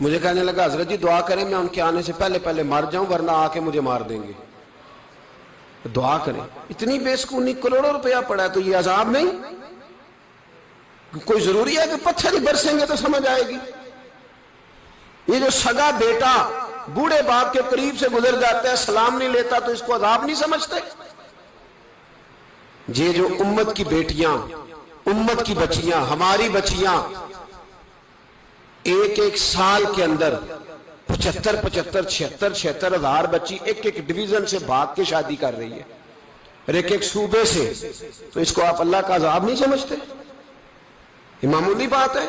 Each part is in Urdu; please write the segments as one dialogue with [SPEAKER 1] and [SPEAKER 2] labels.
[SPEAKER 1] مجھے کہنے لگا حضرت جی دعا کریں میں ان کے آنے سے پہلے پہلے مر جاؤں ورنہ آ کے مجھے مار دیں گے. دعا کریں. اتنی بے سکونی, کروڑوں روپیہ پڑا ہے تو یہ عذاب نہیں؟ کوئی ضروری ہے کہ پتھر ہی برسیں گے تو سمجھ آئے گی؟ یہ جو سگا بیٹا بوڑھے باپ کے قریب سے گزر جاتا ہے سلام نہیں لیتا تو اس کو عذاب نہیں سمجھتے؟ یہ جو امت کی بیٹیاں, امت کی بچیاں, ہماری بچیاں ایک سال کے اندر 75,000 ہزار بچی ایک ڈویژن سے بھاگ کے شادی کر رہی ہے, اور ایک صوبے سے, تو اس کو آپ اللہ کا عذاب نہیں سمجھتے؟ یہ معمولی بات ہے؟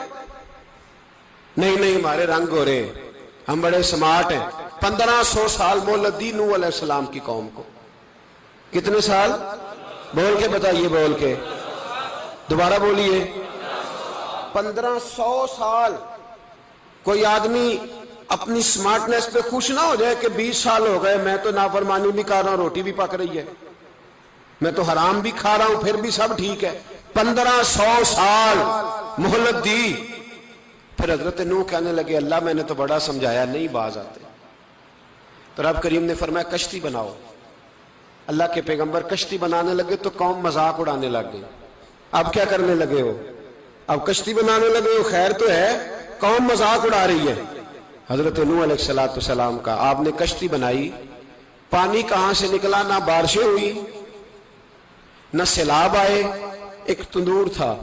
[SPEAKER 1] نہیں ہمارے رنگ ہو رہے, ہم بڑے سمارٹ ہیں. 1500 سال مہلت دی نوح علیہ السلام کی قوم کو. کتنے سال؟ بول کے بتائیے, بول کے دوبارہ بولیے. 1500 سال. کوئی آدمی اپنی سمارٹنس پہ خوش نہ ہو جائے کہ 20 سال ہو گئے میں تو نافرمانی بھی کر رہا ہوں, روٹی بھی پک رہی ہے, میں تو حرام بھی کھا رہا ہوں, پھر بھی سب ٹھیک ہے. 1500 سال مہلت دی. پھر حضرت نوح کہنے لگے اللہ میں نے تو بڑا سمجھایا, نہیں باز آتے. تو رب کریم نے فرمایا کشتی بناؤ. اللہ کے پیغمبر کشتی بنانے لگے تو قوم مذاق اڑانے لگ گئی. اب کیا کرنے لگے ہو؟ اب کشتی بنانے لگے ہو, خیر تو ہے, قوم مذاق اڑا رہی ہے. حضرت نوح علیہ السلام کا آپ نے کشتی بنائی, پانی کہاں سے نکلا؟ نہ بارشیں ہوئی نہ سیلاب آئے, ایک تندور تھا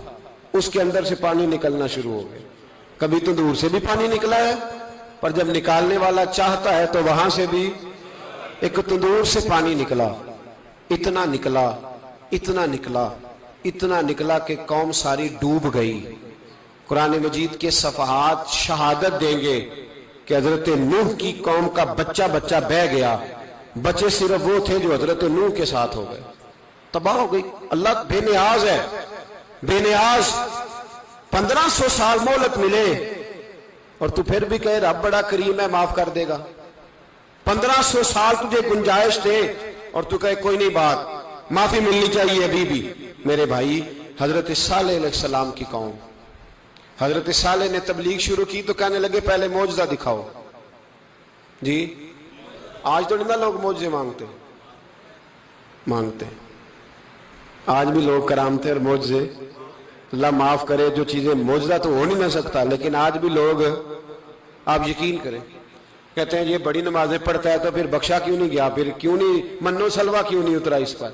[SPEAKER 1] اس کے اندر سے پانی نکلنا شروع ہو گیا. کبھی تندور سے بھی پانی نکلا ہے, پر جب نکالنے والا چاہتا ہے تو وہاں سے بھی ایک تندور سے پانی نکلا. اتنا نکلا, اتنا نکلا, اتنا نکلا کہ قوم ساری ڈوب گئی. قرآن مجید کے صفحات شہادت دیں گے کہ حضرت نوح کی قوم کا بچہ بہ گیا, بچے صرف وہ تھے جو حضرت نوح کے ساتھ ہو گئے, تباہ ہو گئی. اللہ بے نیاز ہے, بے نیاز. 1500 سال مہلت ملے اور تو پھر بھی کہے رب بڑا کریم ہے معاف کر دے گا. 1500 سال تجھے گنجائش دے اور تو کہے کوئی نہیں, بات معافی ملنی چاہیے ابھی بھی. میرے بھائی, حضرت صالح علیہ السلام کی قوم, حضرت صالح نے تبلیغ شروع کی تو کہنے لگے پہلے معجزہ دکھاؤ. جی آج تو نہیں نا لوگ معجزے مانگتے, آج بھی لوگ کرامتے اور معجزے, اللہ معاف کرے, جو چیزیں معجزہ تو ہو نہیں نہ سکتا, لیکن آج بھی لوگ, آپ یقین کریں, کہتے ہیں یہ بڑی نمازیں پڑھتا ہے تو پھر بخشا کیوں نہیں گیا, پھر کیوں نہیں منو سلوا کیوں نہیں اترا اس پر,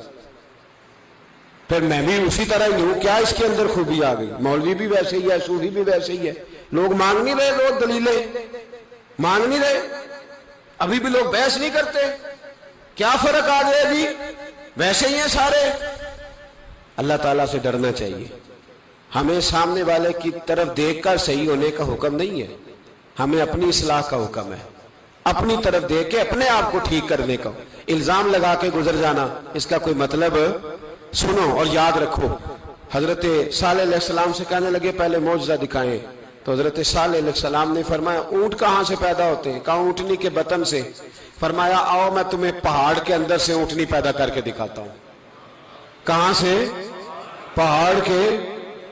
[SPEAKER 1] پھر میں بھی اسی طرح ہی ہوں, کیا اس کے اندر خوبی آ گئی؟ مولوی بھی ویسے ہی ہے, صوفی بھی ویسے ہی ہے. لوگ مانگ نہیں رہے, لوگ دلیلیں مانگ نہیں رہے, ابھی بھی لوگ بحث نہیں کرتے. کیا فرق آ گیا جی؟ ویسے ہی ہیں سارے. اللہ تعالیٰ سے ڈرنا چاہیے. ہمیں سامنے والے کی طرف دیکھ کر صحیح ہونے کا حکم نہیں ہے, ہمیں اپنی اصلاح کا حکم ہے. اپنی طرف دیکھ کے اپنے آپ کو ٹھیک کرنے کا. الزام لگا کے گزر جانا, اس کا کوئی مطلب. سنو اور یاد رکھو, حضرت صالح علیہ السلام سے کہنے لگے پہلے معجزہ دکھائیں, تو حضرت صالح علیہ السلام نے فرمایا اونٹ کہاں سے پیدا ہوتے ہیں؟ کہا اونٹنی کے بطن سے. فرمایا آؤ میں تمہیں پہاڑ کے اندر سے اونٹنی پیدا کر کے دکھاتا ہوں. کہاں سے؟ پہاڑ کے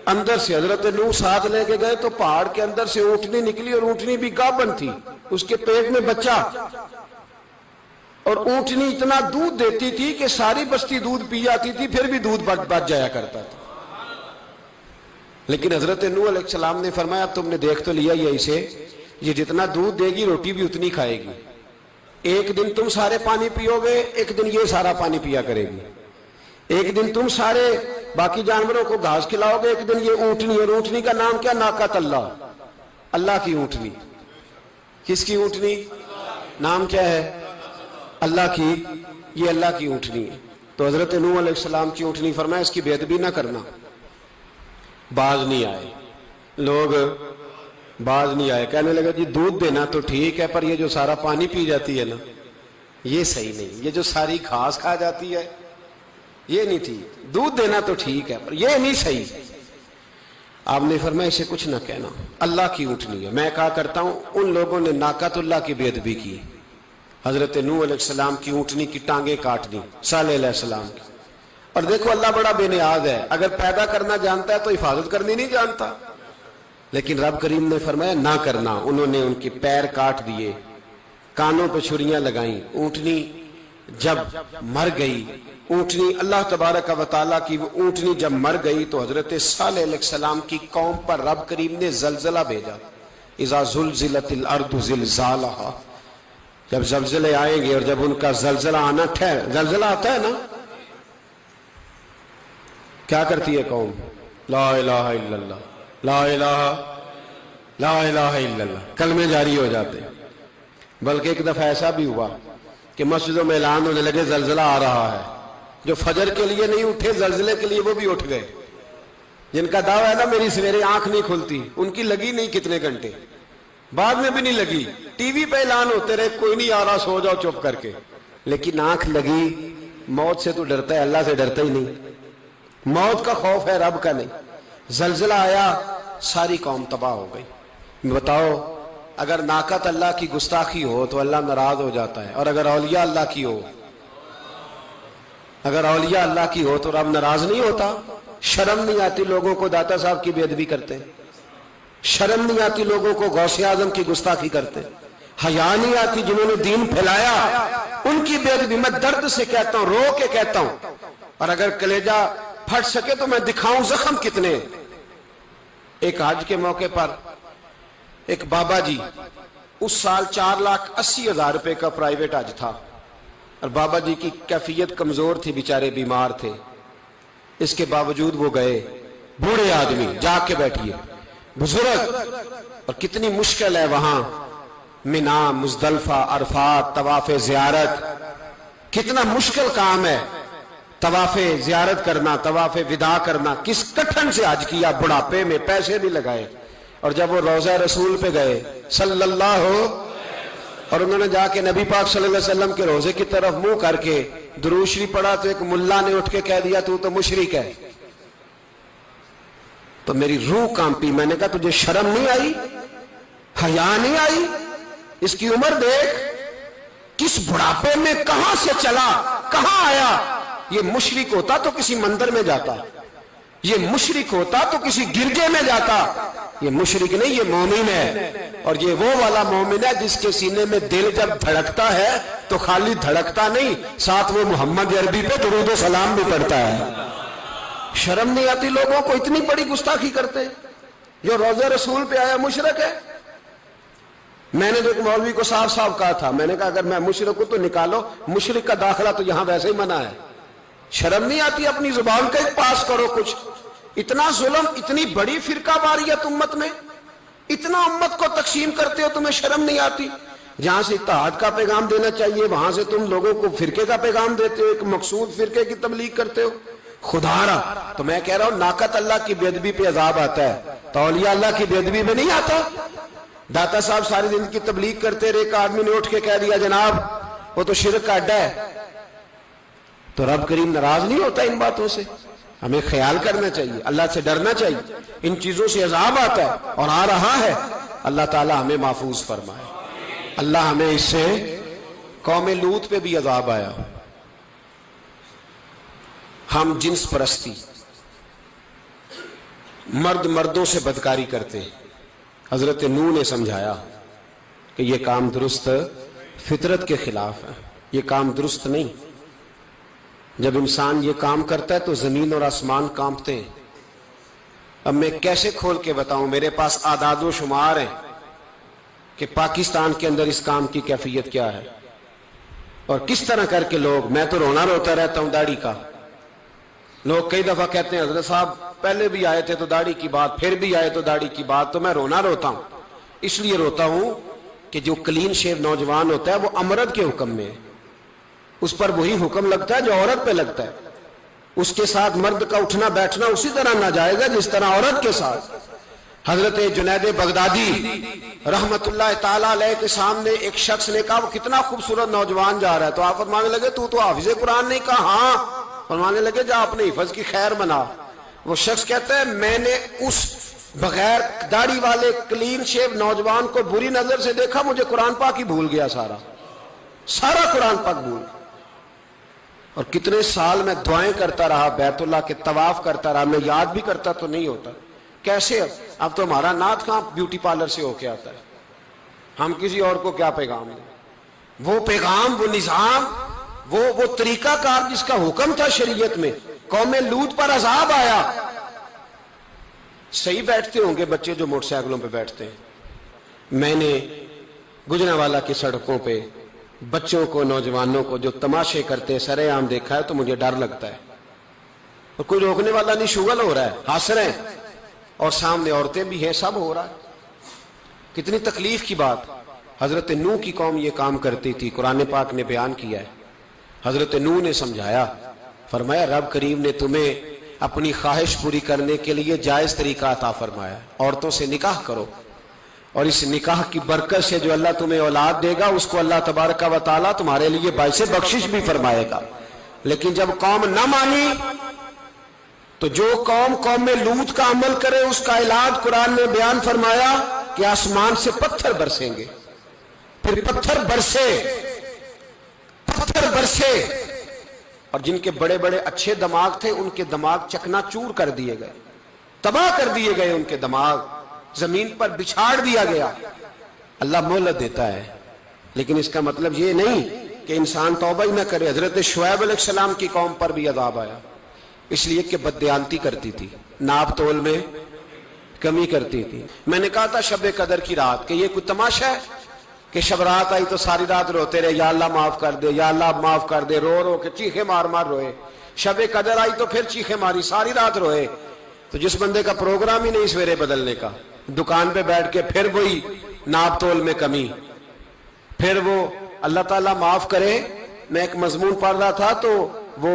[SPEAKER 1] اندر سے. حضرت نوح ساتھ لے کے گئے تو پہاڑ کے اندر سے اونٹنی نکلی, اور اونٹنی بھی گابن تھی, اس کے پیٹ میں بچہ, اور اونٹنی اتنا دودھ دیتی تھی کہ ساری بستی دودھ پی جاتی تھی, پھر بھی دودھ بچ جایا کرتا تھا. لیکن حضرت نوح علیہ السلام نے فرمایا تم نے دیکھ تو لیا یہ اسے, یہ جتنا دودھ دے گی روٹی بھی اتنی کھائے گی. ایک دن تم سارے پانی پیو گے, ایک دن یہ سارا پانی پیا کرے گی. ایک دن تم سارے باقی جانوروں کو گھاس کھلاؤ گے, ایک دن یہ اونٹنی, اور اونٹنی کا نام کیا؟ ناقۃ اللہ, اللہ کی اونٹنی. کس کی اونٹنی؟ نام کیا ہے؟ اللہ کی. یہ اللہ کی اونٹنی ہے. تو حضرت نوح علیہ السلام کی اونٹنی, فرمایا اس کی بے ادبی نہ کرنا. باز نہیں آئے لوگ, باز نہیں آئے. کہنے لگا جی دودھ دینا تو ٹھیک ہے, پر یہ جو سارا پانی پی جاتی ہے نا یہ صحیح نہیں, یہ جو ساری گھاس کھا جاتی ہے یہ نہیں ٹھیک. دودھ دینا تو ٹھیک ہے پر یہ نہیں صحیح. آپ نے فرمایا اسے کچھ نہ کہنا, اللہ کی اونٹنی ہے. میں کہا کرتا ہوں ان لوگوں نے ناقۃ اللہ کی بے ادبی کی. حضرت نوح علیہ السلام کی اونٹنی کی ٹانگیں کاٹ دی, صالح علیہ السلام کی. اور دیکھو اللہ بڑا بے نیاز ہے, اگر پیدا کرنا جانتا ہے تو حفاظت کرنی نہیں جانتا. لیکن رب کریم نے فرمایا نہ کرنا. انہوں نے ان کے پیر کاٹ دیے, کانوں پہ چھریاں لگائیں. اونٹنی جب مر گئی, اونٹنی اللہ تبارک و تعالیٰ کی وہ اونٹنی جب مر گئی تو حضرت صالح علیہ السلام کی قوم پر رب کریم نے زلزلہ بھیجا. اذا زلزلت الارض زلزالہا, جب زلزلے آئیں گے اور جب ان کا زلزلہ آنا زلزلہ آتا ہے نا, کیا کرتی ہے قوم؟ لا الہ الا اللہ, لا الہ الا اللہ, کلمے جاری ہو جاتے. بلکہ ایک دفعہ ایسا بھی ہوا کہ مسجدوں میں اعلان ہونے لگے زلزلہ آ رہا ہے. جو فجر کے لیے نہیں اٹھے زلزلے کے لیے وہ بھی اٹھ گئے. جن کا دعویٰ ہے نا میری سویرے آنکھ نہیں کھلتی, ان کی لگی نہیں کتنے گھنٹے, بعد میں بھی نہیں لگی. ٹی وی پہ اعلان ہوتے رہے کوئی نہیں آ رہا, سو جاؤ چپ کر کے. لیکن آنکھ لگی. موت سے تو ڈرتا ہے, اللہ سے ڈرتا ہی نہیں. موت کا خوف ہے, رب کا نہیں. زلزلہ آیا, ساری قوم تباہ ہو گئی. بتاؤ اگر ناقت اللہ کی گستاخی ہو تو اللہ ناراض ہو جاتا ہے, اور اگر اولیاء اللہ کی ہو, اگر اولیاء اللہ کی ہو تو رب ناراض نہیں ہوتا. شرم نہیں آتی لوگوں کو داتا صاحب کی بے ادبی کرتے, شرم نہیں آتی لوگوں کو غوث اعظم کی گستاخی کرتے, حیا نہیں آتی جنہوں نے دین پھیلایا ان کی بے ادبی. میں درد سے کہتا ہوں, رو کے کہتا ہوں, اور اگر کلیجہ پھٹ سکے تو میں دکھاؤں زخم کتنے. ایک حج کے موقع پر ایک بابا جی, اس سال 4,80,000 روپے کا پرائیویٹ حج تھا, اور بابا جی کی کیفیت کمزور تھی, بیچارے بیمار تھے. اس کے باوجود وہ گئے. بوڑھے آدمی, جا کے بیٹھیے, بزرگ, اور کتنی مشکل ہے وہاں مینا, مزدلفہ, عرفات, طواف زیارت, کتنا مشکل کام ہے طواف زیارت کرنا, طواف وداع کرنا. کس کٹھن سے حج کیا, بڑھاپے میں, پیسے بھی لگائے. اور جب وہ روضہ رسول پہ گئے صلی اللہ اور انہوں نے جا کے نبی پاک صلی اللہ علیہ وسلم کے روزے کی طرف منہ کر کے درود شریف پڑھا تو ایک ملا نے اٹھ کے کہہ دیا تو مشرک ہے. تو میری روح کانپی. میں نے کہا تجھے شرم نہیں آئی, حیا نہیں آئی؟ اس کی عمر دیکھ, کس بڑھاپے میں کہاں سے چلا, کہاں آیا. یہ مشرک ہوتا تو کسی مندر میں جاتا, یہ مشرک ہوتا تو کسی گرجے میں جاتا. یہ مشرک نہیں, یہ مومن ہے. اور یہ وہ والا مومن ہے جس کے سینے میں دل جب دھڑکتا ہے تو خالی دھڑکتا نہیں, ساتھ وہ محمد عربی پہ درود و سلام بھی پڑھتا ہے. شرم نہیں آتی لوگوں کو, اتنی بڑی گستاخی کرتے. جو روضہ رسول پہ آیا مشرک ہے. میں نے جو ایک مولوی کو صاف صاف کہا تھا, میں نے کہا اگر میں مشرک ہوں تو نکالو, مشرک کا داخلہ تو یہاں ویسے ہی منع ہے. شرم نہیں آتی, اپنی زبان کا ایک پاس کرو کچھ. اتنا ظلم, اتنی بڑی فرقہ واریت امت میں, اتنا امت کو تقسیم کرتے ہو, تمہیں شرم نہیں آتی؟ جہاں سے اتحاد کا پیغام دینا چاہیے وہاں سے تم لوگوں کو فرقے کا پیغام دیتے ہو, ایک مقصود فرقے کی تبلیغ کرتے ہو. خدا رہا تو میں کہہ رہا ہوں ناقت اللہ کی بے ادبی پہ عذاب آتا ہے, تو اولیاء اللہ کی بے ادبی میں نہیں آتا. داتا صاحب ساری زندگی تبلیغ کرتے رہے, ایک آدمی نے اٹھ کے کہہ دیا جناب وہ تو شرک کا اڈا ہے, تو رب کریم ناراض نہیں ہوتا ان باتوں سے؟ ہمیں خیال کرنا چاہیے, اللہ سے ڈرنا چاہیے. ان چیزوں سے عذاب آتا ہے اور آ رہا ہے. اللہ تعالی ہمیں محفوظ فرمائے. اللہ ہمیں اس سے, قوم لوط پہ بھی عذاب آیا. ہم جنس پرستی, مرد مردوں سے بدکاری کرتے. حضرت نوح نے سمجھایا کہ یہ کام درست فطرت کے خلاف ہے, یہ کام درست نہیں. جب انسان یہ کام کرتا ہے تو زمین اور آسمان کانپتے ہیں. اب میں کیسے کھول کے بتاؤں, میرے پاس اعداد و شمار ہیں کہ پاکستان کے اندر اس کام کی کیفیت کیا ہے اور کس طرح کر کے لوگ, میں تو رونا روتا رہتا ہوں داڑھی کا. لوگ کئی دفعہ کہتے ہیں حضرت صاحب پہلے بھی آئے تھے تو داڑھی کی بات, پھر بھی آئے تو داڑھی کی بات. تو میں رونا روتا ہوں, اس لیے روتا ہوں کہ جو کلین شیو نوجوان ہوتا ہے وہ امرد کے حکم میں ہے, اس پر وہی حکم لگتا ہے جو عورت پہ لگتا ہے. اس کے ساتھ مرد کا اٹھنا بیٹھنا اسی طرح ناجائز ہے جس طرح عورت کے ساتھ. حضرت جنید بغدادی رحمت اللہ تعالیٰ علیہ کے سامنے ایک شخص نے کہا وہ کتنا خوبصورت نوجوان جا رہا ہے, تو آپ فرمانے لگے تو حافظ قرآن نہیں؟ کہا ہاں. فرمانے لگے جا اپنے حفظ کی خیر بنا. وہ شخص کہتا ہے میں نے اس بغیر داڑھی والے کلین شیو نوجوان کو بری نظر سے دیکھا, مجھے قرآن پاک ہی بھول گیا, سارا قرآن پاک بھول گیا. اور کتنے سال میں دعائیں کرتا رہا, بیت اللہ کے طواف کرتا رہا, میں یاد بھی کرتا تو نہیں ہوتا. کیسے؟ اب تو ہمارا نعت کہاں بیوٹی پارلر سے ہو کے آتا ہے، ہم کسی اور کو کیا پیغام دیں؟ وہ پیغام، وہ نظام، وہ طریقہ کار جس کا حکم تھا شریعت میں، قوم لوط پر عذاب آیا۔ صحیح بیٹھتے ہوں گے بچے جو موٹر سائیکلوں پہ بیٹھتے ہیں، میں نے گجرانوالہ کی سڑکوں پہ بچوں کو، نوجوانوں کو جو تماشے کرتے سرے عام دیکھا ہے تو مجھے ڈر لگتا ہے، اور کوئی روکنے والا نہیں، شغل ہو رہا ہے، ہنس رہے ہیں، اور سامنے عورتیں بھی ہیں، سب ہو رہا ہے۔ کتنی تکلیف کی بات۔ حضرت نوح کی قوم یہ کام کرتی تھی، قرآن پاک نے بیان کیا ہے۔ حضرت نوح نے سمجھایا، فرمایا رب کریم نے تمہیں اپنی خواہش پوری کرنے کے لیے جائز طریقہ عطا فرمایا، عورتوں سے نکاح کرو، اور اس نکاح کی برکت سے جو اللہ تمہیں اولاد دے گا اس کو اللہ تبارک و تعالیٰ تمہارے لیے باعث بخشش بھی فرمائے گا۔ لیکن جب قوم نہ مانی تو جو قوم میں لوط کا عمل کرے اس کا علاج قرآن نے بیان فرمایا کہ آسمان سے پتھر برسیں گے، پھر پتھر برسے، اور جن کے بڑے بڑے اچھے دماغ تھے ان کے دماغ چکنا چور کر دیے گئے، تباہ کر دیے گئے، ان کے دماغ زمین پر بچھاڑ دیا گیا۔ اللہ مہلت دیتا ہے، لیکن اس کا مطلب یہ نہیں کہ انسان توبہ ہی نہ کرے۔ حضرت شعیب علیہ السلام کی قوم پر بھی عذاب آیا، اس لیے کہ بددیانتی کرتی تھی، ناپ تول میں کمی کرتی تھی۔ میں نے کہا تھا شب قدر کی رات کہ یہ کوئی تماشا ہے کہ شب رات آئی تو ساری رات روتے رہے، یا اللہ معاف کر دے، یا اللہ معاف کر دے، رو رو کے چیخے مار مار روئے۔ شب قدر آئی تو پھر چیخے ماری، ساری رات روئے۔ تو جس بندے کا پروگرام ہی نہیں سویرے بدلنے کا، دکان پہ بیٹھ کے پھر وہی ناپ تول میں کمی، پھر وہ اللہ تعالیٰ معاف کرے۔ میں ایک مضمون پڑھ رہا تھا تو وہ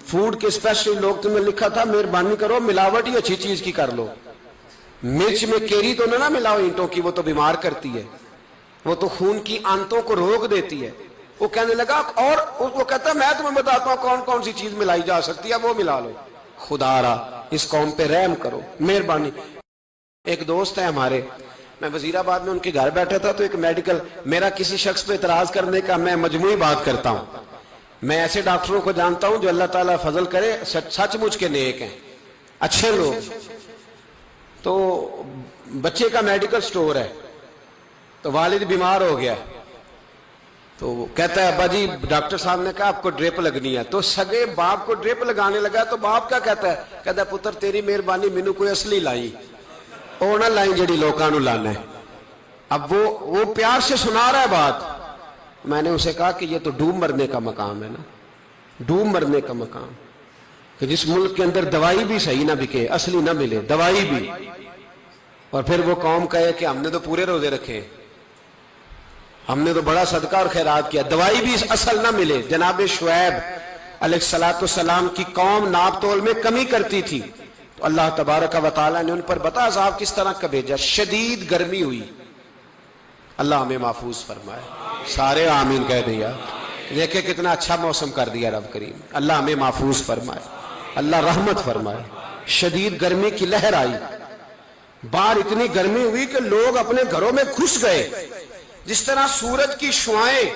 [SPEAKER 1] فوڈ کے اسپیشل لوگ تمہیں لکھا تھا مہربانی کرو ملاوٹ ہی اچھی چیز کی کر لو، مرچ میں کیری تو نہ ملاؤ اینٹوں کی، وہ تو بیمار کرتی ہے، وہ تو خون کی آنتوں کو روک دیتی ہے۔ وہ کہنے لگا، اور وہ کہتا ہے میں تمہیں بتاتا ہوں کون کون سی چیز ملائی جا سکتی ہے، وہ ملا لو۔ خدا را اس قوم پہ رحم کرو، مہربانی۔ ایک دوست ہے ہمارے، میں وزیر آباد میں ان کے گھر بیٹھا تھا تو ایک میڈیکل، میرا کسی شخص پہ اعتراض کرنے کا میں مجموعی بات کرتا ہوں۔ میں ایسے ڈاکٹروں کو جانتا ہوں جو اللہ تعالیٰ فضل کرے سچ مچ کے نیک ہیں، اچھے لوگ۔ تو بچے کا میڈیکل سٹور ہے، تو والد بیمار ہو گیا، تو وہ کہتا ہے ابا جی ڈاکٹر صاحب نے کہا آپ کو ڈرپ لگنی ہے، تو سگے باپ کو ڈرپ لگانے لگا تو باپ کیا کہتا ہے پتر تیری مہربانی مینوں کوئی اصلی لائی، وہ نہ لائی جڑی لوکاں نوں لانا ہے۔ اب وہ پیار سے سنا رہا ہے بات۔ میں نے اسے کہا کہ یہ تو ڈوب مرنے کا مقام ہے نا، ڈوب مرنے کا مقام، کہ جس ملک کے اندر دوائی بھی صحیح نہ بکے، اصلی نہ ملے دوائی بھی، اور پھر وہ قوم کہے کہ ہم نے تو پورے روزے رکھے، ہم نے تو بڑا صدقہ اور خیرات کیا، دوائی بھی اصل نہ ملے۔ جناب شعیب علیہ السلام کی قوم ناپ تول میں کمی کرتی تھی، تو اللہ تبارک و تعالیٰ نے ان پر بتا عذاب کس طرح کا بھیجا، شدید گرمی ہوئی۔ اللہ ہمیں محفوظ فرمائے، سارے آمین کہہ دیا۔ دیکھیں کتنا اچھا موسم کر دیا رب کریم، اللہ ہمیں محفوظ فرمائے، اللہ رحمت فرمائے۔ شدید گرمی کی لہر آئی، باہر اتنی گرمی ہوئی کہ لوگ اپنے گھروں میں گھس گئے، جس طرح سورج کی شعائیں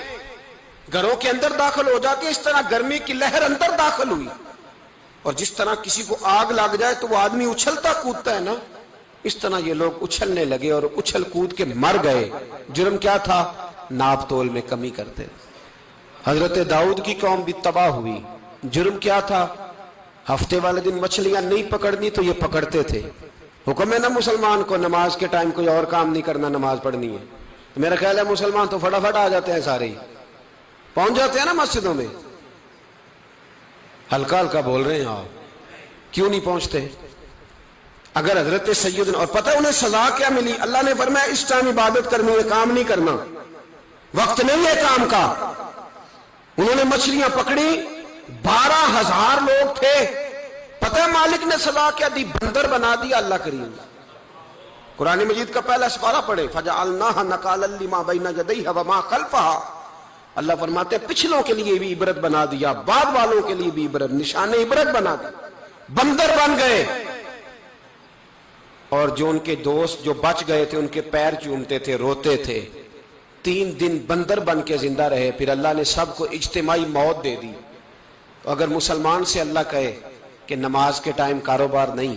[SPEAKER 1] گھروں کے اندر داخل ہو جاتی ہے اس طرح گرمی کی لہر اندر داخل ہوئی، اور جس طرح کسی کو آگ لگ جائے تو وہ آدمی اچھلتا کودتا ہے نا، اس طرح یہ لوگ اچھلنے لگے اور اچھل کود کے مر گئے۔ جرم کیا تھا؟ ناپ تول میں کمی کرتے۔ حضرت داؤد کی قوم بھی تباہ ہوئی، جرم کیا تھا؟ ہفتے والے دن مچھلیاں نہیں پکڑنی تو یہ پکڑتے تھے۔ حکم ہے نا مسلمان کو نماز کے ٹائم کوئی اور کام نہیں کرنا، نماز پڑھنی ہے۔ میرا خیال ہے مسلمان تو فٹافٹ آ جاتے ہیں، سارے ہی پہنچ جاتے ہیں نا مسجدوں میں۔ ہلکا ہلکا بول رہے ہیں آپ، کیوں نہیں پہنچتے؟ اگر حضرت سیدنا، اور پتہ انہیں سزا کیا ملی؟ اللہ نے فرمایا اس ٹائم عبادت کرنی ہے، کام نہیں کرنا، وقت نہیں ہے کام کا۔ انہوں نے مچھلیاں پکڑی، 12,000 لوگ تھے، پتہ مالک نے سزا کیا دی؟ بندر بنا دیا اللہ کریم۔ قرآن مجید کا پہلا سپارہ پڑھے، فَجَعَلْنَاهَا نَكَالًا لِمَا بَيْنَ يَدَيْهَا وَمَا خَلْفَهَا۔ اللہ فرماتے ہیں پچھلوں کے لیے بھی عبرت بنا دیا، بعد والوں کے لیے بھی عبرت، نشان عبرت بنا دیا۔ بندر بن گئے، اور جو ان کے دوست جو بچ گئے تھے ان کے پیر چومتے تھے، روتے تھے۔ 3 دن بندر بن کے زندہ رہے، پھر اللہ نے سب کو اجتماعی موت دے دی۔ تو اگر مسلمان سے اللہ کہے کہ نماز کے ٹائم کاروبار نہیں،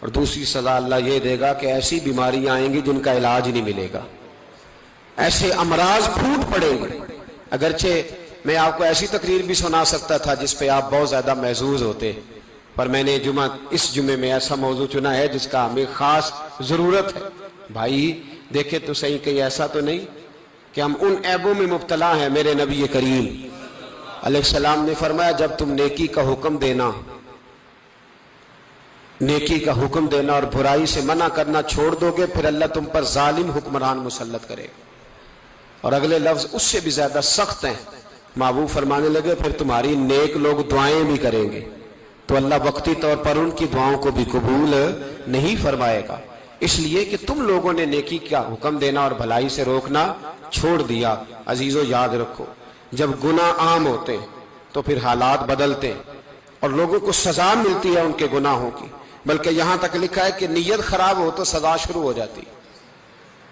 [SPEAKER 1] اور دوسری سزا اللہ یہ دے گا کہ ایسی بیماریاں آئیں گی جن کا علاج نہیں ملے گا، ایسے امراض پھوٹ پڑیں گے۔ اگرچہ میں آپ کو ایسی تقریر بھی سنا سکتا تھا جس پہ آپ بہت زیادہ محظوظ ہوتے، پر میں نے اس جمعے میں ایسا موضوع چنا ہے جس کا ہمیں خاص ضرورت ہے۔ بھائی دیکھیں تو صحیح، کہیں ایسا تو نہیں کہ ہم ان عیبوں میں مبتلا ہیں۔ میرے نبی کریم علیہ السلام نے فرمایا جب تم نیکی کا حکم دینا اور برائی سے منع کرنا چھوڑ دو گے، پھر اللہ تم پر ظالم حکمران مسلط کرے گا۔ اور اگلے لفظ اس سے بھی زیادہ سخت ہیں۔ محبوب فرمانے لگے پھر تمہاری نیک لوگ دعائیں بھی کریں گے تو اللہ وقتی طور پر ان کی دعاؤں کو بھی قبول نہیں فرمائے گا، اس لیے کہ تم لوگوں نے نیکی کا حکم دینا اور بھلائی سے روکنا چھوڑ دیا۔ عزیزو یاد رکھو، جب گناہ عام ہوتے تو پھر حالات بدلتے اور لوگوں کو سزا ملتی ہے ان کے گناہوں کی، بلکہ یہاں تک لکھا ہے کہ نیت خراب ہو تو سزا شروع ہو جاتی۔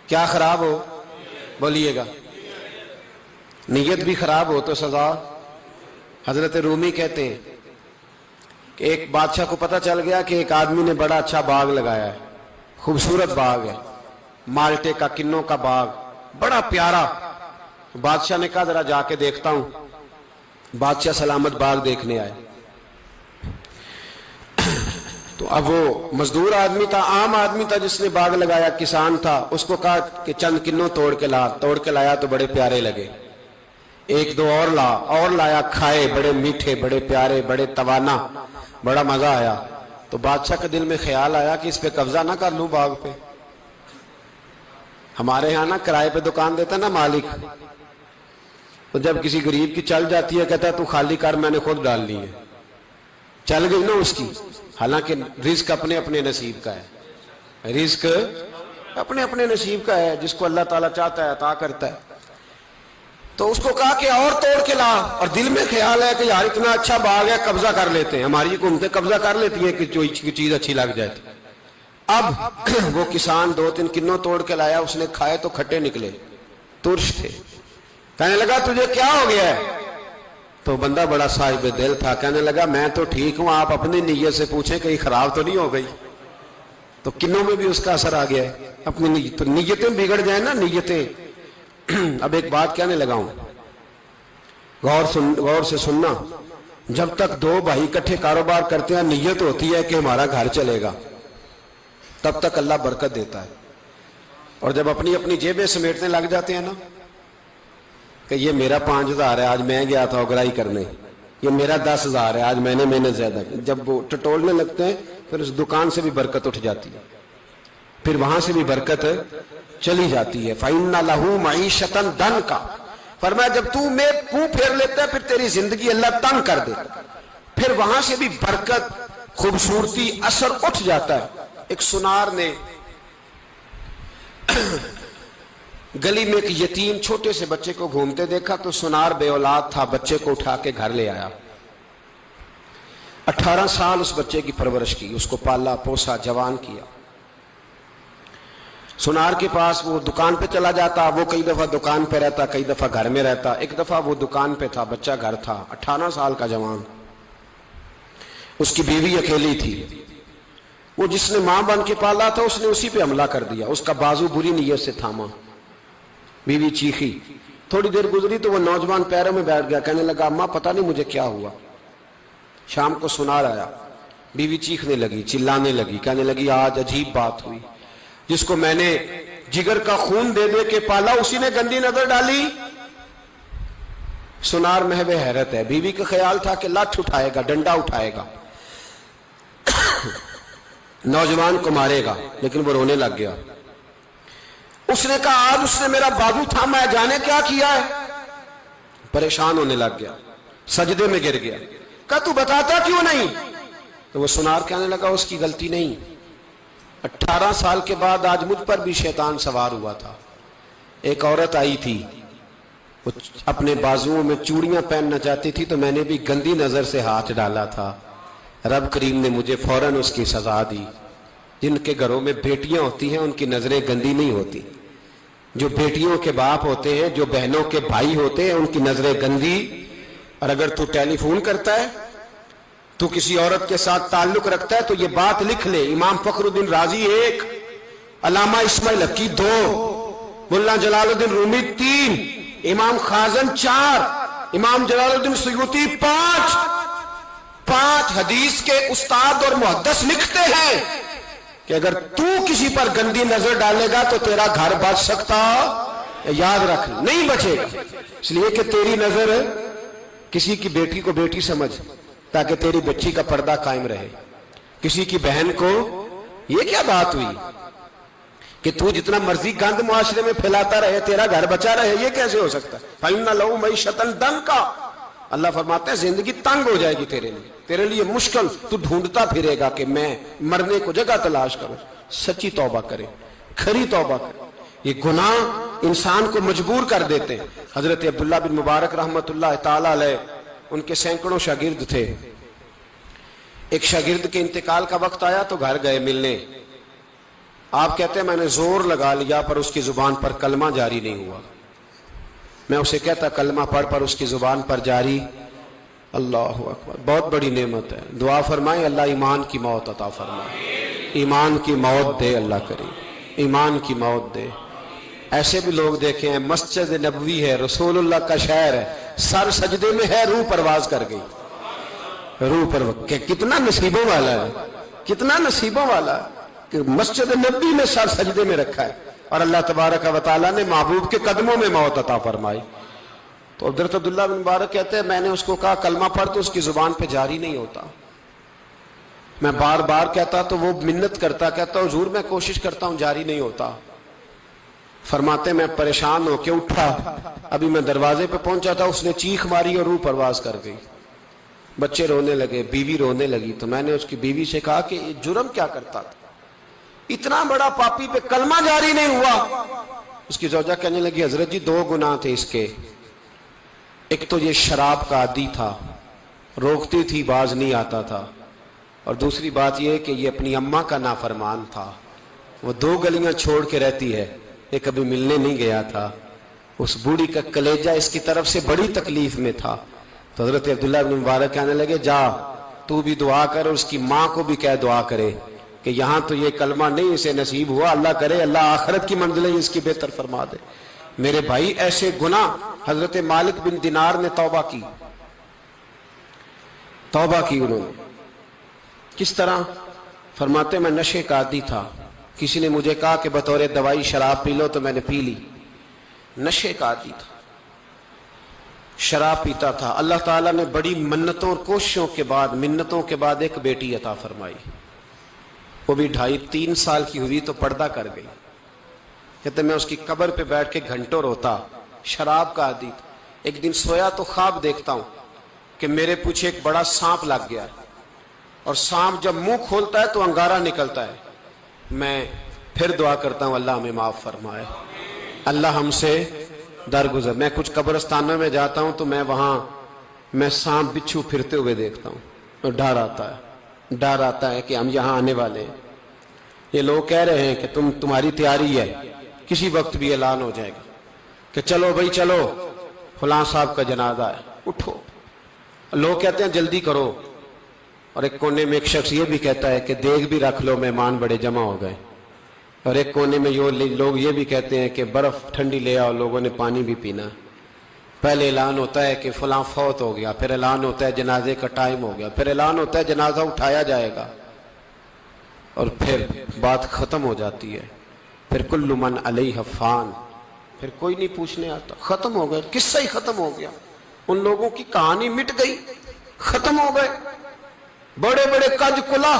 [SPEAKER 1] کیا خراب ہو؟ بولیے گا۔ نیت بھی خراب ہو تو سزا۔ حضرت رومی کہتے ہیں کہ ایک بادشاہ کو پتہ چل گیا کہ ایک آدمی نے بڑا اچھا باغ لگایا ہے، خوبصورت باغ ہے، مالٹے کا، کنوں کا باغ، بڑا پیارا۔ بادشاہ نے کہا ذرا جا کے دیکھتا ہوں۔ بادشاہ سلامت باغ دیکھنے آئے تو اب وہ مزدور آدمی تھا، عام آدمی تھا جس نے باغ لگایا، کسان تھا، اس کو کہا کہ چند کنوں توڑ کے لایا تو بڑے پیارے لگے۔ ایک دو اور لایا، کھائے، بڑے میٹھے، بڑے پیارے، بڑے توانا، بڑا مزہ آیا۔ تو بادشاہ کے دل میں خیال آیا کہ اس پہ قبضہ نہ کر لوں باغ پہ۔ ہمارے ہاں نا کرائے پہ دکان دیتا نا مالک، تو جب کسی غریب کی چل جاتی ہے کہتا ہے تو خالی کر، میں نے خود ڈال لی ہے، چل گئی نا اس کی۔ حالانکہ رزق اپنے اپنے نصیب کا ہے، رزق اپنے اپنے نصیب کا ہے، جس کو اللہ تعالیٰ چاہتا ہے عطا کرتا ہے۔ تو اس کو کہا کہ اور توڑ کے لا، اور دل میں خیال ہے کہ یار اتنا اچھا باغ ہے، قبضہ کر لیتے ہیں۔ ہماری حکومتیں قبضہ کر لیتی ہیں کہ کوئی چیز اچھی لگ جائے تو۔ اب وہ کسان 2-3 کنوں توڑ کے لایا، اس نے کھائے تو کھٹے نکلے، ترش تھے۔ کہنے لگا تجھے کیا ہو گیا ہے؟ تو بندہ بڑا صاحب دل تھا، کہنے لگا میں تو ٹھیک ہوں، آپ اپنی نیت سے پوچھیں کہیں خراب تو نہیں ہو گئی۔ تو کنوں میں بھی اس کا اثر آ گیا ہے، اپنی نیت، تو نیتیں بگڑ جائیں نا، نیتیں۔ اب ایک بات کہنے لگا ہوں، غور سے سننا۔ جب تک دو بھائی اکٹھے کاروبار کرتے ہیں، نیت ہوتی ہے کہ ہمارا گھر چلے گا، تب تک اللہ برکت دیتا ہے۔ اور جب اپنی اپنی جیبیں سمیٹنے لگ جاتے ہیں نا کہ یہ میرا 5000 ہے، آج میں گیا تھا اگرائی کرنے، یہ میرا 10,000 ہے، آج میں نے محنت زیادہ کی، جب وہ ٹٹولنے لگتے ہیں پھر اس دکان سے بھی برکت اٹھ جاتی ہے، پھر وہاں سے بھی برکت چلی جاتی ہے۔ فَإِنَّ لَهُ مَعِيشَةً ضَنْكَ، فرمایا جب تو میں منہ پھیر لیتا ہے پھر تیری زندگی اللہ تنگ کر دیتا، پھر وہاں سے بھی برکت، خوبصورتی، اثر اٹھ جاتا ہے۔ ایک سنار نے گلی میں ایک یتیم چھوٹے سے بچے کو گھومتے دیکھا تو سنار بے اولاد تھا، بچے کو اٹھا کے گھر لے آیا۔ 18 سال اس بچے کی پرورش کی، اس کو پالا پوسا، جوان کیا۔ سنار کے پاس وہ دکان پہ چلا جاتا، وہ کئی دفعہ دکان پہ رہتا، کئی دفعہ گھر میں رہتا۔ ایک دفعہ وہ دکان پہ تھا، بچہ گھر تھا، 18 سال کا جوان، اس کی بیوی اکیلی تھی۔ وہ جس نے ماں بن کے پالا تھا اس نے اسی پہ حملہ کر دیا، اس کا بازو بری نیت سے تھاما، بیوی چیخی۔ تھوڑی دیر گزری تو وہ نوجوان پیروں میں بیٹھ گیا، کہنے لگا اماں پتہ نہیں مجھے کیا ہوا۔ شام کو سنار آیا، بیوی چیخنے لگی، چلانے لگی، کہنے لگی آج عجیب بات ہوئی، جس کو میں نے جگر کا خون دے دے کے پالا اسی نے گندی نظر ڈالی۔ سنار محو حیرت ہے، بیوی کا خیال تھا کہ لاٹھ اٹھائے گا، ڈنڈا اٹھائے گا، نوجوان کو مارے گا، لیکن وہ رونے لگ گیا۔ اس نے کہا آج اس نے میرا بازو تھاما ہے، جانے کیا کیا ہے؟ پریشان ہونے لگ گیا، سجدے میں گر گیا، کہا تو بتاتا کیوں نہیں؟ تو وہ سنار کہنے لگا اس کی غلطی نہیں، 18 سال کے بعد آج مجھ پر بھی شیطان سوار ہوا تھا۔ ایک عورت آئی تھی، وہ اپنے بازوؤں میں چوڑیاں پہننا چاہتی تھی تو میں نے بھی گندی نظر سے ہاتھ ڈالا تھا، رب کریم نے مجھے فوراً اس کی سزا دی۔ جن کے گھروں میں بیٹیاں ہوتی ہیں ان کی نظریں گندی نہیں ہوتی، جو بیٹیوں کے باپ ہوتے ہیں، جو بہنوں کے بھائی ہوتے ہیں، ان کی نظریں گندی۔ اور اگر تو ٹیلی فون کرتا ہے تو کسی عورت کے ساتھ تعلق رکھتا ہے تو یہ بات لکھ لے، امام فخر الدین رازی 1، علامہ اسماعیل حقی 2، ملا جلال الدین رومی 3، امام خازن 4، امام جلال الدین سیوطی 5 حدیث کے استاد اور محدث لکھتے ہیں کہ اگر تو کسی پر گندی نظر ڈالے گا تو تیرا گھر بچ سکتا، یاد رکھ نہیں بچے گا، اس لیے کہ تیری نظر کسی کی بیٹی کو بیٹی سمجھ تاکہ تیری بچی کا پردہ قائم رہے، کسی کی بہن کو، یہ کیا بات ہوئی کہ تو جتنا مرضی گند معاشرے میں پھیلاتا رہے تیرا گھر بچا رہے، یہ کیسے ہو سکتا ہے؟ فَإِنَّ لَهُ مَعِيشَةً ضَنْكَ، اللہ فرماتے ہیں زندگی تنگ ہو جائے گی تیرے لیے مشکل، تو ڈھونڈتا پھرے گا کہ میں مرنے کو جگہ تلاش کروں۔ سچی توبہ کرے، کھری توبہ کرے، یہ گناہ انسان کو مجبور کر دیتے ہیں۔ حضرت عبداللہ بن مبارک رحمت اللہ تعالی علیہ، ان کے سینکڑوں شاگرد تھے، ایک شاگرد کے انتقال کا وقت آیا تو گھر گئے ملنے، آپ کہتے ہیں میں نے زور لگا لیا پر اس کی زبان پر کلمہ جاری نہیں ہوا، میں اسے کہتا کلمہ پڑھ پر اس کی زبان پر جاری، اللہ اکبر، بہت بڑی نعمت ہے، دعا فرمائیں اللہ ایمان کی موت عطا فرمائے، ایمان کی موت دے اللہ کریم، ایمان کی موت دے۔ ایسے بھی لوگ دیکھے ہیں، مسجد نبوی ہے، رسول اللہ کا شہر ہے، سر سجدے میں ہے، روح پرواز کر گئی، روح پرواز، کتنا نصیبوں والا ہے، کتنا نصیبوں والا ہے کہ مسجد نبوی میں سر سجدے میں رکھا ہے اور اللہ تبارک و تعالیٰ نے محبوب کے قدموں میں موت عطا فرمائی۔ تو حضرت عبداللہ بن مبارک کہتے ہیں میں نے اس کو کہا کلمہ پڑھ تو اس کی زبان پہ جاری نہیں ہوتا، میں بار بار کہتا تو وہ منت کرتا، کہتا حضور میں کوشش کرتا ہوں جاری نہیں ہوتا۔ فرماتے میں پریشان ہو کے اٹھا، ابھی میں دروازے پہ پہنچا تھا اس نے چیخ ماری اور روح پرواز کر گئی، بچے رونے لگے، بیوی رونے لگی، تو میں نے اس کی بیوی سے کہا کہ یہ جرم کیا کرتا تھا، اتنا بڑا پاپی پہ کلمہ جاری نہیں ہوا۔ اس کی زوجہ کہنے لگی حضرت جی 2 گناہ تھے اس کے، ایک تو یہ شراب کا عادی تھا، روکتی تھی باز نہیں آتا تھا، اور دوسری بات یہ کہ یہ اپنی اماں کا نافرمان تھا، وہ 2 گلیاں چھوڑ کے رہتی ہے، یہ کبھی ملنے نہیں گیا تھا، اس بوڑھی کا کلیجہ اس کی طرف سے بڑی تکلیف میں تھا۔ تو حضرت عبداللہ بن مبارک کہنے لگے جا تو بھی دعا کر اور اس کی ماں کو بھی کہہ دعا کرے کہ یہاں تو یہ کلمہ نہیں اسے نصیب ہوا، اللہ کرے اللہ آخرت کی منزلیں اس کی بہتر فرما دے۔ میرے بھائی ایسے گناہ، حضرت مالک بن دینار نے توبہ کی انہوں نے، کس طرح؟ فرماتے میں نشے کا عادی تھا، کسی نے مجھے کہا کہ بطور دوائی شراب پی لو تو میں نے پی لی، نشے کا عادی تھا، شراب پیتا تھا۔ اللہ تعالیٰ نے بڑی منتوں اور کوششوں کے بعد، منتوں کے بعد ایک بیٹی عطا فرمائی، وہ بھی 2.5-3 سال کی ہوئی تو پردہ کر گئی۔ کہتے میں اس کی قبر پہ بیٹھ کے گھنٹوں روتا، شراب کا عادی تھا۔ ایک دن سویا تو خواب دیکھتا ہوں کہ میرے پیچھے ایک بڑا سانپ لگ گیا، اور سانپ جب منہ کھولتا ہے تو انگارہ نکلتا ہے، میں پھر دعا کرتا ہوں اللہ ہمیں معاف فرمائے، اللہ ہم سے درگزر۔ میں کچھ قبرستانوں میں جاتا ہوں تو میں سانپ بچھو پھرتے ہوئے دیکھتا ہوں اور ڈر آتا ہے کہ ہم یہاں آنے والے ہیں، یہ لوگ کہہ رہے ہیں کہ تمہاری تیاری ہے، کسی وقت بھی اعلان ہو جائے گا کہ چلو بھائی چلو فلاں صاحب کا جنازہ ہے، اٹھو، لوگ کہتے ہیں جلدی کرو، اور ایک کونے میں ایک شخص یہ بھی کہتا ہے کہ دیگ بھی رکھ لو مہمان بڑے جمع ہو گئے، اور ایک کونے میں لوگ یہ بھی کہتے ہیں کہ برف ٹھنڈی لے آؤ، لوگوں نے پانی بھی پینا۔ پہلے اعلان ہوتا ہے کہ فلاں فوت ہو گیا، پھر اعلان ہوتا ہے جنازے کا ٹائم ہو گیا، پھر اعلان ہوتا ہے جنازہ اٹھایا جائے گا، اور پھر بات ختم ہو جاتی ہے، پھر کل من علیہ فان، پھر کوئی نہیں پوچھنے آتا، ختم ہو گئے، قصہ ہی ختم ہو گیا، ان لوگوں کی کہانی مٹ گئی، ختم ہو گئے، بڑے بڑے کج کلا،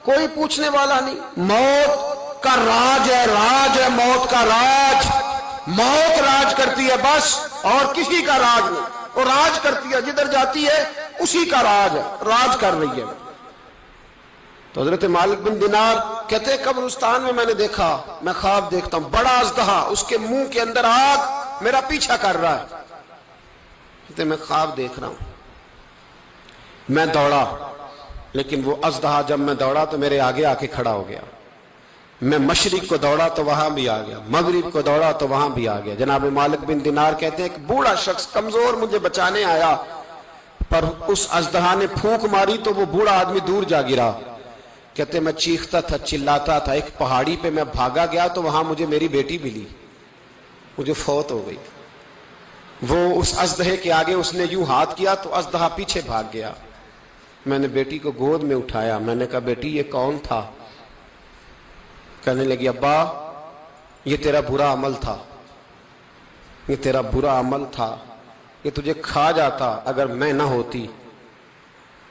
[SPEAKER 1] کوئی پوچھنے والا نہیں۔ موت کا راج ہے موت کا راج، موت راج کرتی ہے بس، اور کسی کا راج نہیں، وہ راج کرتی ہے، جدھر جاتی ہے اسی کا راج ہے، راج کر رہی ہے۔ تو حضرت مالک بن دینار کہتے ہیں قبرستان میں نے دیکھا، میں خواب دیکھتا ہوں بڑا اژدہا، اس کے منہ کے اندر آگ میرا پیچھا کر رہا ہے، کہتے میں خواب دیکھ رہا ہوں، میں دوڑا، لیکن وہ اژدہا جب میں دوڑا تو میرے آگے آ کے کھڑا ہو گیا، میں مشرق کو دوڑا تو وہاں بھی آ گیا، مغرب کو دوڑا تو وہاں بھی آ گیا۔ جناب مالک بن دینار کہتے ہیں ایک بوڑھا شخص کمزور مجھے بچانے آیا، پر اس اژدہا نے پھونک ماری تو وہ بوڑھا آدمی دور جا گرا. کہتے میں چیختا تھا، چلاتا تھا، ایک پہاڑی پہ میں بھاگا گیا تو وہاں مجھے میری بیٹی ملی، مجھے فوت ہو گئی. وہ اس اژدہے کے آگے اس نے یوں ہاتھ کیا تو اژدہا پیچھے بھاگ گیا. میں نے بیٹی کو گود میں اٹھایا، میں نے کہا بیٹی یہ کون تھا؟ کہنے لگی ابا یہ تیرا برا عمل تھا، یہ تیرا برا عمل تھا، یہ تجھے کھا جاتا اگر میں نہ ہوتی.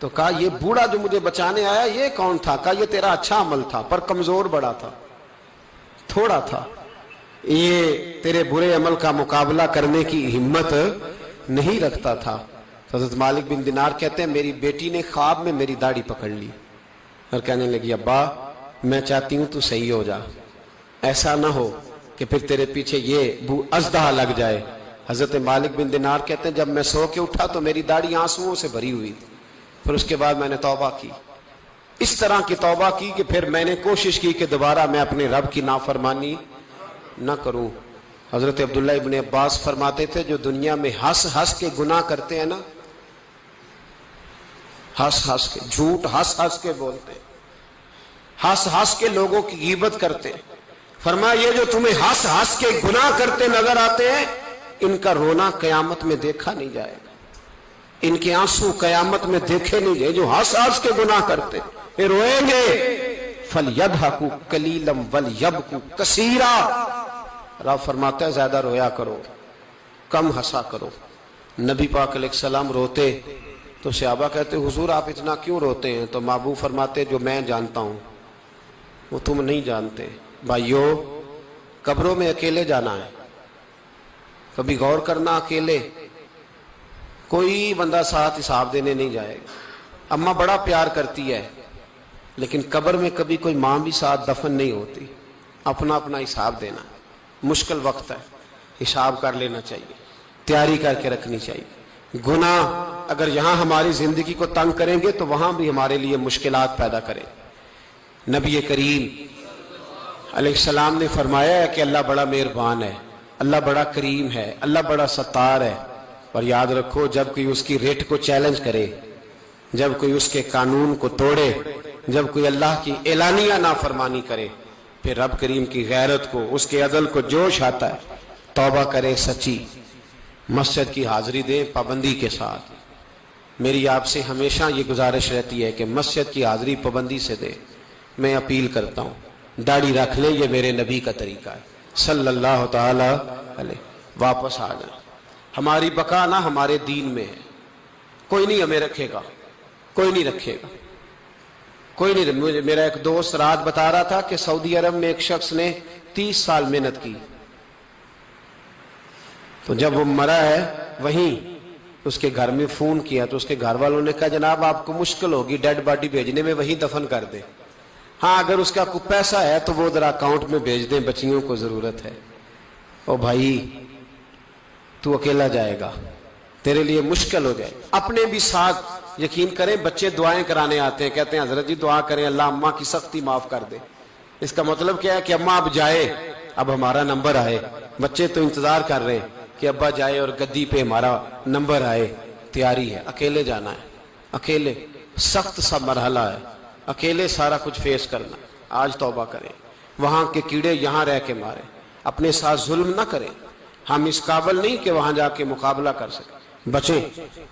[SPEAKER 1] تو کہا یہ بوڑھا جو مجھے بچانے آیا یہ کون تھا؟ کہا یہ تیرا اچھا عمل تھا پر کمزور بڑا تھا، تھوڑا تھا، یہ تیرے برے عمل کا مقابلہ کرنے کی ہمت نہیں رکھتا تھا. حضرت مالک بن دینار کہتے ہیں میری بیٹی نے خواب میں میری داڑھی پکڑ لی اور کہنے لگی ابا میں چاہتی ہوں تو صحیح ہو جا، ایسا نہ ہو کہ پھر تیرے پیچھے یہ اژدہا لگ جائے. حضرت مالک بن دینار کہتے ہیں جب میں سو کے اٹھا تو میری داڑھی آنسوؤں سے بھری ہوئی تھی. پھر اس کے بعد میں نے توبہ کی، اس طرح کی توبہ کی کہ پھر میں نے کوشش کی کہ دوبارہ میں اپنے رب کی نافرمانی نہ کروں. حضرت عبداللہ ابن عباس فرماتے تھے جو دنیا میں ہنس ہنس کے گناہ کرتے ہیں نا، ہنس ہنس کے جھوٹ ہنس ہنس کے بولتے ہیں، ہنس ہنس کے لوگوں کی غیبت کرتے ہیں، فرمایا یہ جو تمہیں ہنس ہنس کے گناہ کرتے نظر آتے ہیں ان کا رونا قیامت میں دیکھا نہیں جائے گا، ان کے آنسو قیامت میں دیکھے نہیں جائے. جو ہنس ہنس کے گناہ کرتے یہ روئیں گے. فَلْيَضْحَكُوا قَلِيلًا وَلْيَبْكُوا كَثِيرًا. رب فرماتا ہے زیادہ رویا کرو، کم ہنسا کرو. نبی پاک علیہ السلام روتے تو صحابہ کہتے حضور آپ اتنا کیوں روتے ہیں؟ تو محبوب فرماتے جو میں جانتا ہوں وہ تم نہیں جانتے. بھائیو قبروں میں اکیلے جانا ہے، کبھی غور کرنا، اکیلے کوئی بندہ ساتھ حساب دینے نہیں جائے گا. اماں بڑا پیار کرتی ہے لیکن قبر میں کبھی کوئی ماں بھی ساتھ دفن نہیں ہوتی. اپنا اپنا حساب دینا، مشکل وقت ہے، حساب کر لینا چاہیے، تیاری کر کے رکھنی چاہیے. گناہ اگر یہاں ہماری زندگی کو تنگ کریں گے تو وہاں بھی ہمارے لیے مشکلات پیدا کریں. نبی کریم علیہ السلام نے فرمایا ہے کہ اللہ بڑا مہربان ہے، اللہ بڑا کریم ہے، اللہ بڑا ستار ہے. اور یاد رکھو جب کوئی اس کی ریٹ کو چیلنج کرے، جب کوئی اس کے قانون کو توڑے، جب کوئی اللہ کی اعلانیہ نافرمانی کرے، پھر رب کریم کی غیرت کو، اس کے عدل کو جوش آتا ہے. توبہ کرے سچی، مسجد کی حاضری دیں پابندی کے ساتھ. میری آپ سے ہمیشہ یہ گزارش رہتی ہے کہ مسجد کی حاضری پابندی سے دیں. میں اپیل کرتا ہوں داڑھی رکھ لیں، یہ میرے نبی کا طریقہ ہے صلی اللہ تعالی علیہ. واپس آ جائیں. ہماری بقا نہ ہمارے دین میں ہے. کوئی نہیں ہمیں رکھے گا، کوئی نہیں رکھے گا، کوئی نہیں. میرا ایک دوست رات بتا رہا تھا کہ سعودی عرب میں ایک شخص نے 30 سال محنت کی، تو جب وہ مرا ہے وہیں اس کے گھر میں فون کیا تو اس کے گھر والوں نے کہا جناب آپ کو مشکل ہوگی ڈیڈ باڈی بھیجنے میں، وہیں دفن کر دیں. ہاں اگر اس کا کوئی پیسہ ہے تو وہ ذرا اکاؤنٹ میں بھیج دیں، بچیوں کو ضرورت ہے. او بھائی تو اکیلا جائے گا، تیرے لیے مشکل ہو جائے. اپنے بھی ساتھ یقین کریں، بچے دعائیں کرانے آتے ہیں، کہتے ہیں حضرت جی دعا کریں اللہ اماں کی سختی معاف کر دے. اس کا مطلب کیا ہے کہ اماں اب جائے، اب ہمارا نمبر آئے. بچے تو انتظار کر رہے ہیں کہ ابا جائے اور گدی پہ ہمارا نمبر آئے. تیاری ہے، اکیلے جانا ہے، اکیلے سخت سا مرحلہ ہے، اکیلے سارا کچھ فیس کرنا. آج توبہ کریں، وہاں کے کیڑے یہاں رہ کے مارے. اپنے ساتھ ظلم نہ کریں. ہم اس قابل نہیں کہ وہاں جا کے مقابلہ کر سکیں. بچیں،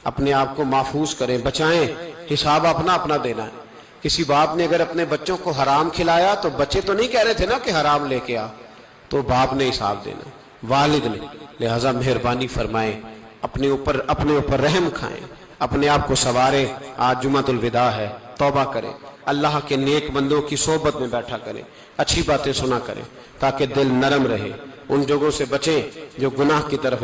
[SPEAKER 1] اپنے آپ کو محفوظ کریں، بچائیں. حساب اپنا اپنا دینا ہے. کسی باپ نے اگر اپنے بچوں کو حرام کھلایا تو بچے تو نہیں کہہ رہے تھے نا کہ حرام لے کے آ، تو باپ نے حساب دینا، والد نے. لہذا مہربانی فرمائیں، اپنے اوپر رحم کھائیں، اپنے آپ کو سنواریں. آج جمعۃ الوداع ہے، توبہ کریں، اللہ کے نیک بندوں کی صحبت میں بیٹھا کریں، اچھی باتیں سنا کریں تاکہ دل نرم رہے. ان جگہوں سے بچیں جو گناہ کی طرف